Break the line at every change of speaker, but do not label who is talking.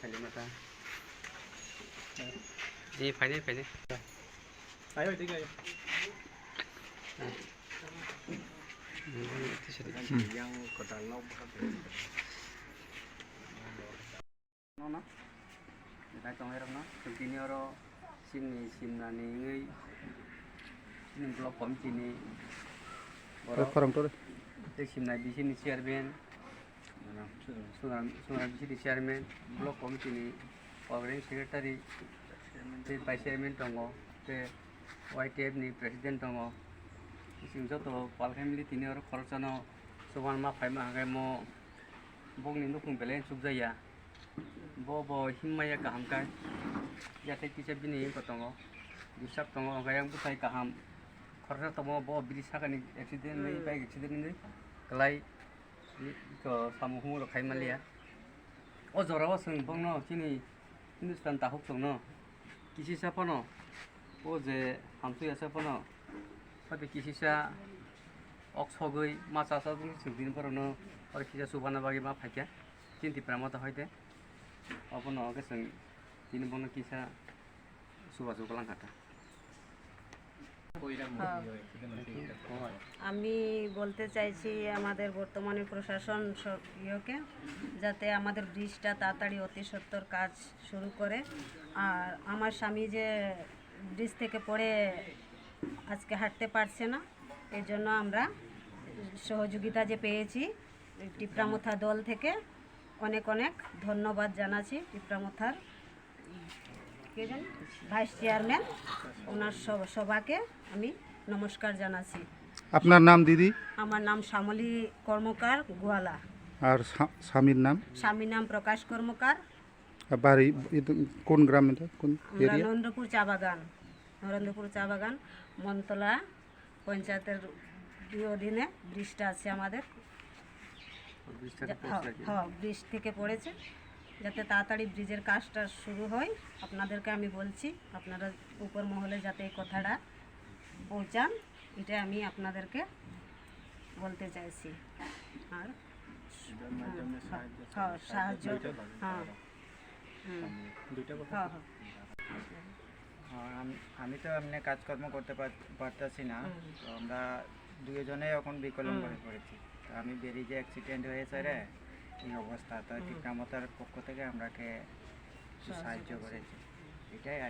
खाली माता ये फाइनल फाइनल
आयो ठीक है
yang kota laut no kita tong erok no sini oro sini simnani ngai sini blok pom sini
korang tu
simnai di sini chairman sungan di sini chairman blok pom sini organizing secretary vice chairman tongo YTF ni president tongo sing joto pal family tini oro khorchano soman ma phaima hagai mo bongni nukung belen subjaya bo himmaya kaham kai jate kise bini kotongo disap tongo gayang butai kaham khorcha tomo bo birisakani accident nei bike accident nei kalai ko samuhu ro khaimalia o jorawa sing bongno chini hindustan tahuk tongno kisi sapano o je hamsu asapano pati kisisa oxhogoi machasa buni sugdin porono or kisa subana bagi ma phaikya tinti pramata hoite opono geseng tin bono kisa subasu kolang kata
আমি বলতে চাইছি আমাদের বর্তমানে প্রশাসন ইয়েকে যাতে আমাদের ব্রিজটা তাড়াতাড়ি অতি সত্বর কাজ শুরু করে আর আমার স্বামী যে ব্রিজ থেকে পড়ে আজকে হাঁটতে পারছে না এর জন্য আমরা সহযোগিতা যে পেয়েছি টিপ্রামথা দল থেকে অনেক অনেক ধন্যবাদ জানাচ্ছি টিপ্রামথার কে জানি ভাইস চেয়ারম্যান ওনার সবাকে আমি নমস্কার জানাচ্ছি।
আপনার নাম দিদি?
আমার নাম শ্যামলী কর্মকার গোয়ালা।
আর স্বামীর নাম?
স্বামীর নাম প্রকাশ কর্মকার।
বাড়ি কোন গ্রাম এটা কোন এরিয়া?
নরেন্দ্রপুর চা বাগান, নরেন্দ্রপুর চা বাগান মনতলা পঞ্চায়েতের অধীনে ব্রিজটা আছে আমাদের। হ্যাঁ ব্রিজ থেকে পড়েছে যাতে তাড়াতাড়ি ব্রিজের কাজটা শুরু হয় আপনাদেরকে আমি বলছি আপনারা উপর মহলে যাতে এই কথাটা পৌঁছান এটা আমি আপনাদেরকে বলতে চাইছি। আর সাহায্য হ্যাঁ
আমি তো এমনি কাজকর্ম করতে পারতেছি না, তো আমরা দুজনেই এখন বিকলঙ্গ হয়ে পড়েছি। তো আমি বেরিয়ে যে অ্যাক্সিডেন্ট হয়েছে রে এই অবস্থা, তো টিপ্রামথার পক্ষ থেকে আমরাকে সাহায্য করেছি এটাই।